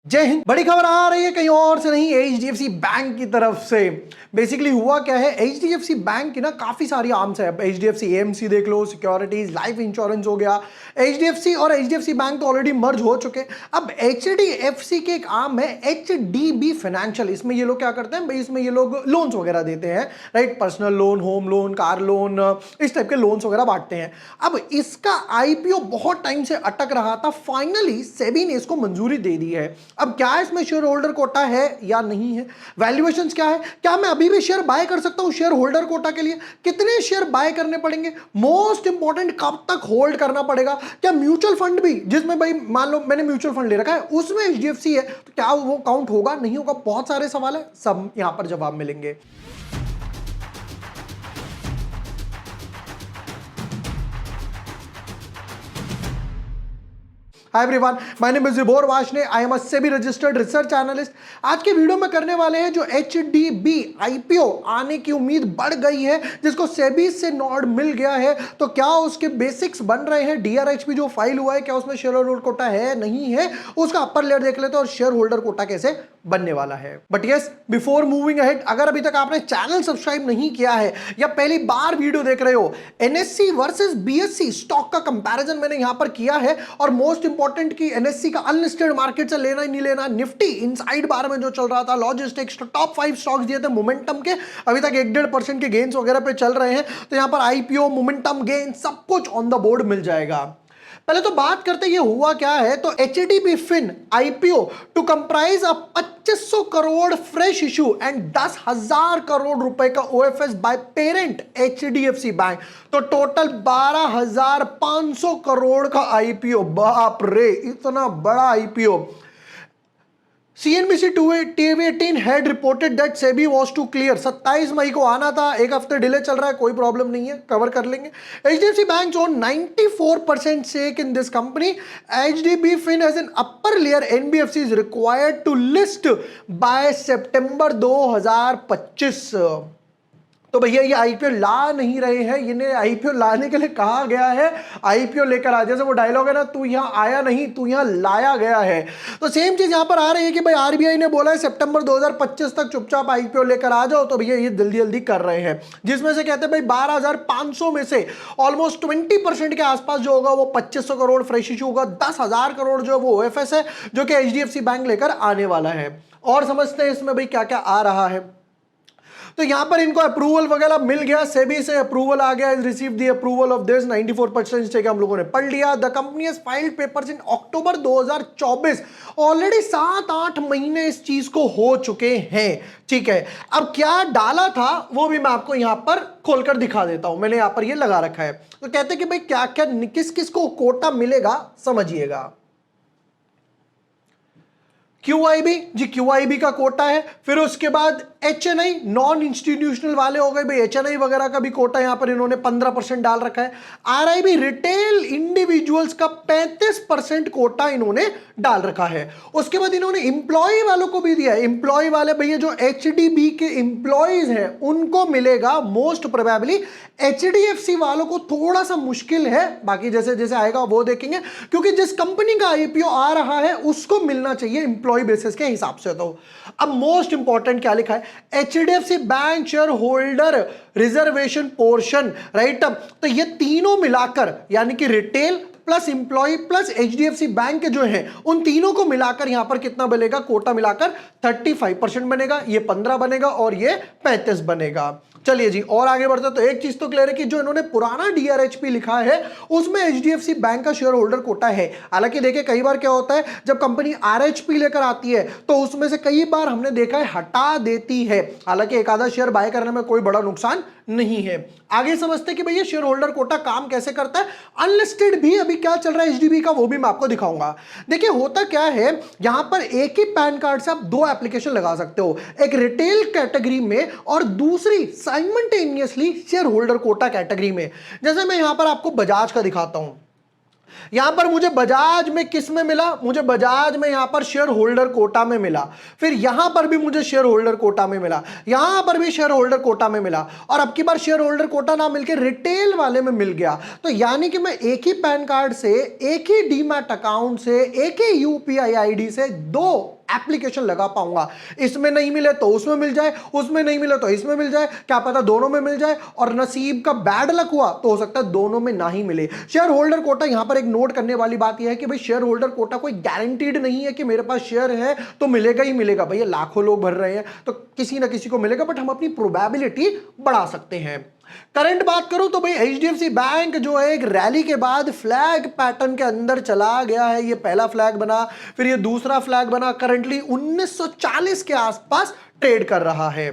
जय हिंद। बड़ी खबर आ रही है कहीं और से नहीं, एचडीएफसी बैंक की तरफ से। बेसिकली हुआ क्या है, एचडीएफसी बैंक की ना काफी सारी आर्म्स है। एचडीएफसी एएमसी देख लो, सिक्योरिटीज, लाइफ इंश्योरेंस हो गया। एचडीएफसी और एचडीएफसी बैंक तो ऑलरेडी मर्ज हो चुके। अब एचडीएफसी के एक आर्म है एचडीबी फाइनेंशियल। इसमें ये लोग क्या करते हैं भाई, इसमें ये लोग लोन्स वगैरह देते हैं, right. Personal loan, home loan, car loan, इस टाइप के लोन्स वगैरह बांटते हैं। अब इसका आईपीओ बहुत टाइम से अटक रहा था, फाइनली सेबी ने इसको मंजूरी दे दी है। अब क्या इसमें शेयर होल्डर कोटा है या नहीं है, वैल्यूएशंस क्या है, क्या मैं अभी भी शेयर बाय कर सकता हूं शेयर होल्डर कोटा के लिए, कितने शेयर बाय करने पड़ेंगे, मोस्ट इंपॉर्टेंट कब तक होल्ड करना पड़ेगा, क्या म्यूचुअल फंड भी, जिसमें भाई मान लो मैंने म्यूचुअल फंड ले रखा है उसमें एचडीएफसी है, तो क्या वो काउंट होगा नहीं होगा, बहुत सारे सवाल है, सब यहां पर जवाब मिलेंगे। Hi everyone, my name is Vibhor Varshney, I am a SEBI registered research analyst. आज के वीडियो में करने वाले हैं जो एचडीबी आईपीओ आने की उम्मीद बढ़ गई है, जिसको सेबी से नॉड मिल गया है, तो क्या उसके बेसिक्स बन रहे हैं, डीआरएचपी जो फाइल हुआ है क्या उसमें शेयर होल्डर कोटा है नहीं है, उसका अपर लेयर देख लेते हैं और शेयर होल्डर कोटा कैसे बनने वाला है। But yes, before moving ahead, अगर अभी तक आपने चैनल सब्सक्राइब नहीं किया है या पहली बार वीडियो देख रहे हो, एनएससी वर्सेस बीएससी स्टॉक का कंपैरिजन मैंने यहां पर किया है, और मोस्ट इंपॉर्टेंट की एनएससी का अनलिस्टेड मार्केट से लेना ही नहीं लेना, निफ्टी इनसाइड बार में जो चल रहा था, लॉजिस्टिक्स, टॉप 5 स्टॉक्स दिए थे मोमेंटम के, अभी तक 1-1.5% के गेन्स वगैरह पे चल रहे हैं, तो यहां पर आईपीओ, मोमेंटम गेन, सब कुछ ऑन द बोर्ड मिल जाएगा। पहले तो बात करते ये हुआ क्या है, तो HDB Fin IPO to comprise a 2500 crore fresh issue and 10,000 crore रुपए का OFS by parent HDFC Bank, तो टोटल 12,500 करोड़ का आईपीओ। बाप रे, इतना बड़ा IPO. CNBC TV18 had reported that SEBI was to clear। 27 मई को आना था, एक हफ्ते डिले चल रहा है, कोई प्रॉब्लम नहीं है, कवर कर लेंगे। HDFC Bank own 94% stake in this company। HDB Fin as an upper layer NBFC is required to list by September 2025। तो भैया ये आईपीओ ला नहीं रहे हैं, इन्हें आईपीओ लाने के लिए कहा गया है आईपीओ लेकर आ, जैसे वो डायलॉग है ना, तू यहां आया नहीं तू यहां लाया गया है। तो सेम चीज यहां पर आ रही है कि भाई आरबीआई ने बोला है सितंबर 2025 तक चुपचाप आईपीओ लेकर आ जाओ, तो भैया ये जल्दी जल्दी कर रहे हैं, जिसमें से कहते हैं भाई 12,500 में से ऑलमोस्ट 20% के आसपास जो होगा वो 2500 करोड़ फ्रेश इशू होगा, 10,000 करोड़ जो वो ओएफएस है जो कि एचडीएफसी बैंक लेकर आने वाला है। और समझते हैं इसमें भाई क्या क्या आ रहा है। तो यहां पर इनको अप्रूवल वगैरह मिल गया, सेबी से अप्रूवल आ गया, receive the approval of this 94% stake हम लोगों ने पढ़ लिया। The company has filed papers in October 2024। Already 7-8 महीने इस चीज को हो चुके हैं, ठीक है। अब क्या डाला था वो भी मैं आपको यहां पर खोलकर दिखा देता हूं, मैंने यहां पर ये लगा रखा है। तो कहते हैं कि भाई क्या क्या किस किस को कोटा मिलेगा, समझिएगा। क्यूआईबी जी, क्यूआईबी का कोटा है। फिर उसके बाद एचएनआई, नॉन इंस्टीट्यूशनल वाले हो गए भाई, एचएनआई वगैरह का भी कोटा यहां पर इन्होंने 15% डाल रखा है। आरआईबी, रिटेल इंडिविजुअल्स का 35% कोटा इन्होंने डाल रखा है। उसके बाद इन्होंने इंप्लॉय वालों को भी दिया है। इंप्लॉय वाले भैया जो एचडीबी के इंप्लॉयज हैं उनको मिलेगा मोस्ट प्रोबेबली, एचडीएफसी वालों को थोड़ा सा मुश्किल है, बाकी जैसे जैसे आएगा वो देखेंगे, क्योंकि जिस कंपनी का आईपीओ आ रहा है उसको मिलना चाहिए इंप्लॉय बेसिस के हिसाब से। तो अब मोस्ट इंपॉर्टेंट क्या लिखा है, HDFC Bank share holder reservation portion, right. तो ये तीनों मिलाकर यानी कि retail plus employee plus HDFC Bank के जो हैं उन तीनों को मिलाकर यहां पर कितना बनेगा, कोटा मिलाकर 35% बनेगा, ये 15 बनेगा और ये 35 बनेगा। चलिए जी और आगे बढ़ते तो एक चीज तो क्लियर है कि जो इन्होंने पुराना डीआरएचपी लिखा है उसमें एचडीएफसी बैंक का शेयर होल्डर कोटा है। हालांकि देखिए कई बार क्या होता है, जब कंपनी आरएचपी लेकर आती है तो उसमें से कई बार हमने देखा है हटा देती है, हालांकि एक आधा शेयर बाय करने में कोई बड़ा नुकसान नहीं है। आगे समझते कि भैया शेयर होल्डर कोटा काम कैसे करता है। अनलिस्टेड भी अभी क्या चल रहा है एचडीबी का वो भी मैं आपको दिखाऊंगा। देखिए होता क्या है, यहां पर एक ही पैन कार्ड से आप 2 एप्लीकेशन लगा सकते हो, एक रिटेल कैटेगरी में और दूसरी simultaneously share holder quota category में। जैसे मैं यहां पर आपको बजाज का दिखाता हूं। यहां पर मुझे बजाज में किस में मिला, मुझे बजाज में यहां पर शेयर होल्डर कोटा में मिला, फिर यहां पर भी मुझे शेयर होल्डर कोटा में मिला, यहां पर भी शेयर होल्डर कोटा में मिला, और अब की बार शेयर होल्डर कोटा ना मिलकर रिटेल वाले में मिल गया। तो यानी कि मैं एक ही पैन कार्ड से, एक ही डीमैट अकाउंट से, एक ही यूपीआई आईडी से दो एप्लीकेशन लगा पाऊंगा। इसमें नहीं मिले तो उसमें मिल जाए, उसमें नहीं मिले तो इसमें मिल जाए, क्या पता दोनों में मिल जाए, और नसीब का बैड लक हुआ तो हो सकता है दोनों में ना ही मिले। शेयर होल्डर कोटा, यहां पर एक नोट करने वाली बात यह है कि भाई शेयर होल्डर कोटा कोई गारंटीड नहीं है कि मेरे पास शेयर है तो मिलेगा ही मिलेगा। भैया लाखों लोग भर रहे हैं तो किसी ना किसी को मिलेगा, बट हम अपनी प्रोबेबिलिटी बढ़ा सकते हैं। करंट बात करूं तो भाई एचडीएफसी बैंक जो है एक रैली के बाद फ्लैग पैटर्न के अंदर चला गया है। ये पहला फ्लैग बना, फिर ये दूसरा फ्लैग बना, करंटली 1940 के आसपास ट्रेड कर रहा है।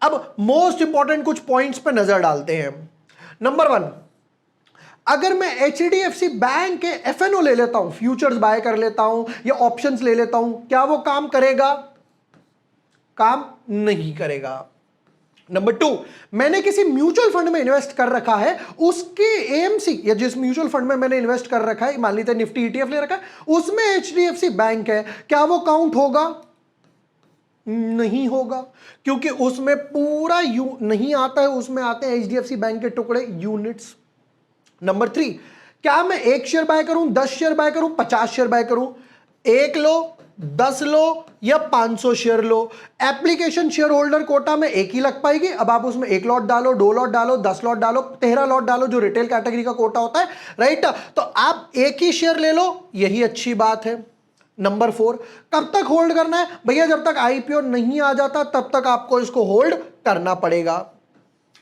अब मोस्ट इंपॉर्टेंट कुछ पॉइंट्स पे नजर डालते हैं। नंबर 1, अगर मैं एचडीएफसी बैंक के एफएनओ ले लेता हूं, फ्यूचर्स बाय कर लेता हूं या ऑप्शंस ले लेता हूं, क्या वो काम करेगा? काम नहीं करेगा। नंबर 2, मैंने किसी म्यूचुअल फंड में इन्वेस्ट कर रखा है, उसके एएमसी या जिस म्यूचुअल फंड में मैंने इन्वेस्ट कर रखा है, मान लीजिए निफ्टी ईटीएफ ले रखा है, उसमें एचडीएफसी बैंक है, क्या वो काउंट होगा? नहीं होगा, क्योंकि उसमें पूरा नहीं आता है, उसमें आते हैं एचडीएफसी बैंक के टुकड़े, यूनिट्स। नंबर 3, क्या मैं 1 शेयर बाय करूं, 10 शेयर बाय करूं, 50 शेयर बाय करूं? 1 लो, 10 लो या 500 शेयर लो, एप्लीकेशन शेयर होल्डर कोटा में एक ही लग पाएगी। अब आप उसमें 1 लॉट डालो, 2 लॉट डालो, 10 लॉट डालो, 13 लॉट डालो, जो रिटेल कैटेगरी का कोटा होता है, राइट। तो आप एक ही शेयर ले लो, यही अच्छी बात है। नंबर 4, कब तक होल्ड करना है? भैया जब तक आईपीओ नहीं आ जाता तब तक आपको इसको होल्ड करना पड़ेगा।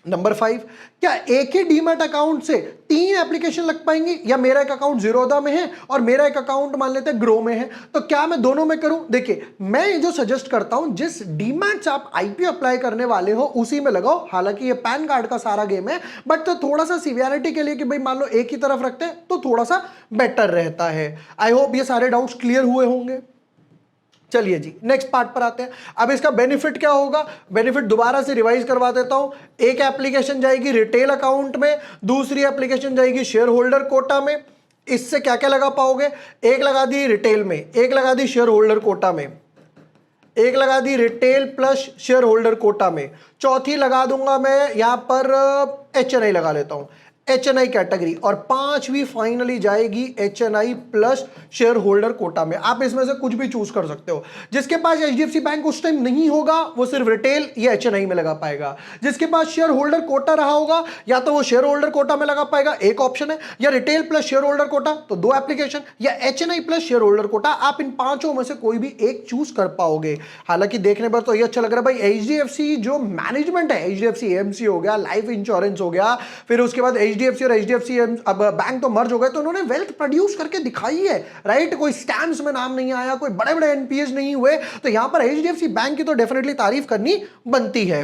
नंबर 5, क्या एक ही डीमैट अकाउंट से 3 एप्लीकेशन लग पाएंगी? या मेरा एक अकाउंट जीरोधा में है और मेरा एक अकाउंट मान लेते हैं ग्रो में है, तो क्या मैं दोनों में करूं? देखिए, मैं ये जो सजेस्ट करता हूं, जिस डीमैट से आप आईपीओ अप्लाई करने वाले हो उसी में लगाओ। हालांकि ये पैन कार्ड का सारा गेम है, बट तो थोड़ा सा सिवियरिटी के लिए कि भाई मान लो एक ही तरफ रखते हैं तो थोड़ा सा बेटर रहता है। आई होप ये सारे डाउट्स क्लियर हुए होंगे। चलिए जी, नेक्स्ट पार्ट पर आते हैं। अब इसका बेनिफिट क्या होगा? बेनिफिट दोबारा से रिवाइज करवा देता हूं। एक एप्लीकेशन जाएगी रिटेल अकाउंट में, दूसरी एप्लीकेशन जाएगी शेयर होल्डर कोटा में। इससे क्या क्या लगा पाओगे? एक लगा दी रिटेल में, एक लगा दी शेयर होल्डर कोटा में, एक लगा दी retail plus share holder quota में, चौथी लगा दूंगा मैं यहां पर एचएनआई लगा लेता हूं, एचएनआई कैटेगरी, और 5वीं फाइनली जाएगी HNI plus share holder quota में। आप इसमें से कुछ भी चूज कर सकते हो। जिसके पास एचडीएफसी बैंक उस टाइम नहीं होगा वो सिर्फ रिटेल या एचएनआई में लगा पाएगा। जिसके पास शेयर होल्डर कोटा रहा होगा या तो वो शेयर होल्डर कोटा में लगा पाएगा, एक ऑप्शन है, या retail plus share holder quota तो 2 एप्लीकेशन, या HNI plus share holder quota. आप इन 5 में से कोई भी एक चूज कर पाओगे। हालांकि देखने पर तो ये अच्छा लग रहा है भाई, एचडीएफसी जो मैनेजमेंट है, एचडीएफसी एएमसी हो गया, लाइफ इंश्योरेंस हो गया, फिर उसके बाद एचडीएफसी और एचडीएफसी अब बैंक तो मर्ज हो गए, तो उन्होंने वेल्थ प्रोड्यूस करके दिखाई है, राइट। कोई स्टैम्प्स में नाम नहीं आया, कोई बड़े बड़े एनपीएस नहीं हुए, तो यहां पर एचडीएफसी बैंक की तो डेफिनेटली तारीफ करनी बनती है।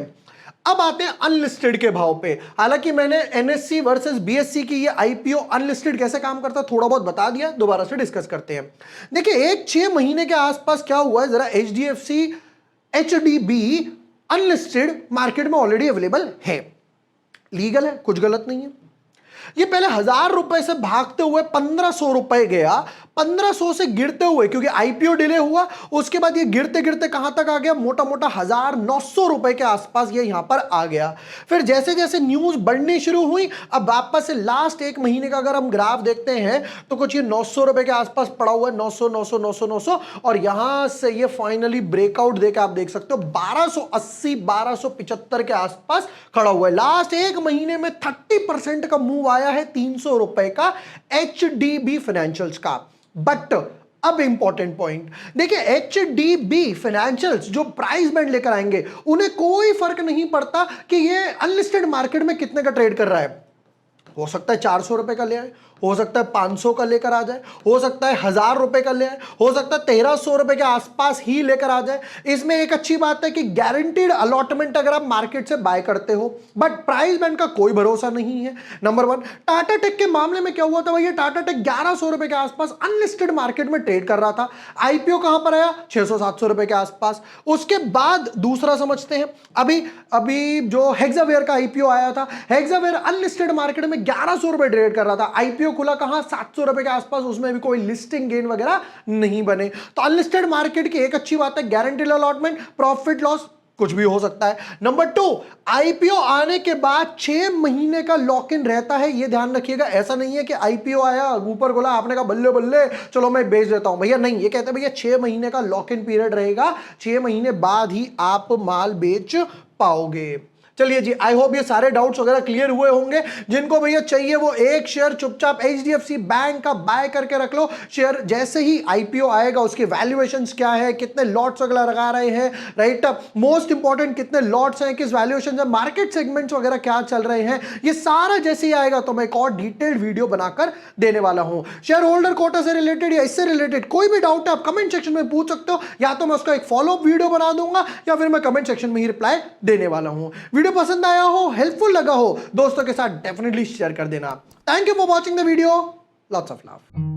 अब आते हैं अनलिस्टेड के भाव पे। हालांकि मैंने एनएससी वर्सेस बीएससी की ये आईपीओ अनलिस्टेड कैसे काम करता है थोड़ा बहुत बता दिया, दोबारा से डिस्कस करते हैं। देखिए, 6 महीने के आसपास क्या हुआ है, जरा एचडीएफसी एचडीबी अनलिस्टेड मार्केट में ऑलरेडी अवेलेबल है, लीगल है, कुछ गलत नहीं है। ये पहले 1000 रुपए से भागते हुए 1500 रुपए गया, 1500 से गिरते हुए, क्योंकि आईपीओ डिले हुआ, उसके बाद ये गिरते गिरते कहां तक आ गया, मोटा मोटा 1900 रुपए के आसपास ये यहां पर आ गया। फिर जैसे जैसे न्यूज बढ़नी शुरू हुई, अब वापस से लास्ट 1 महीने का अगर हम ग्राफ देखते हैं तो कुछ ये 900 रुपए के आसपास पड़ा हुआ है, 900 900 900 900, और यहां से ये फाइनली ब्रेकआउट देकर आप देख सकते हो 1280 1275 के आसपास खड़ा हुआ है। लास्ट 1 महीने में 30% का मूव आया है 300 रुपए का एचडीबी फाइनेंशियल्स का। बट अब इंपॉर्टेंट पॉइंट देखिए, एचडीबी फाइनेंशियल्स जो प्राइस बैंड लेकर आएंगे, उन्हें कोई फर्क नहीं पड़ता कि ये अनलिस्टेड मार्केट में कितने का ट्रेड कर रहा है। हो सकता है 400 रुपए का ले आए, हो सकता है 500 का लेकर आ जाए, हो सकता है 1000 रुपए का ले आए, हो सकता है 1300 रुपए के आसपास ही लेकर आ जाए। इसमें एक अच्छी बात है कि गारंटीड अलॉटमेंट अगर आप मार्केट से बाय करते हो, बट प्राइस बैंड का कोई भरोसा नहीं है। नंबर 1, टाटा टेक के मामले में क्या हुआ था भैया, टाटा टेक 1100 रुपए के आसपास अनलिस्टेड मार्केट में ट्रेड कर रहा था। आईपीओ कहां पर आया, 600-700 रुपए के आसपास। उसके बाद दूसरा समझते हैं, अभी जो हेक्सावेयर का आईपीओ आया था, हेक्सावेयर अनलिस्टेड मार्केट में 1100 रुपए ट्रेड कर रहा था। आईपीओ खुला कहां, 700 रुपए के आसपास, उसमें भी कोई लिस्टिंग गेन वगैरह नहीं बने। तो अनलिस्टेड मार्केट की एक अच्छी बात है, गारंटीड अलॉटमेंट, प्रॉफिट लॉस कुछ भी हो सकता है। नंबर 2, आईपीओ आने के बाद 6 महीने का लॉक इन रहता है, ये ध्यान रखिएगा। ऐसा नहीं है कि आईपीओ आया, ऊपर बोला, आपने कहा बल्ले बल्ले चलो मैं बेच देता हूं, भैया नहीं, ये कहते हैं भैया 6 महीने का लॉक इन पीरियड रहेगा, 6 महीने बाद ही आप माल बेच पाओगे। चलिए जी, आई होप ये सारे डाउट्स वगैरह क्लियर हुए होंगे। जिनको भैया चाहिए वो एक शेयर चुपचाप एचडीएफसी बैंक का बाय करके रख लो। शेयर जैसे ही आईपीओ आएगा, उसके वैल्यूएशंस क्या है, कितने लॉट्स वगैरह लगा रहे हैं, राइट, मोस्ट इंपॉर्टेंट कितने लॉट्स हैं, किस वैल्यूएशन है, मार्केट सेगमेंट्स वगैरह क्या चल रहे हैं, ये सारा जैसे ही आएगा तो मैं एक और डिटेल्ड वीडियो बनाकर देने वाला हूं। शेयर होल्डर कोटा से रिलेटेड या इससे रिलेटेड कोई भी डाउट है आप कमेंट सेक्शन में पूछ सकते हो, या तो मैं उसका एक फॉलोअप वीडियो बना दूंगा या फिर मैं कमेंट सेक्शन में ही रिप्लाई देने वाला हूं। वीडियो पसंद आया हो, हेल्पफुल लगा हो, दोस्तों के साथ डेफिनेटली शेयर कर देना। Thank you for watching the video, lots of love.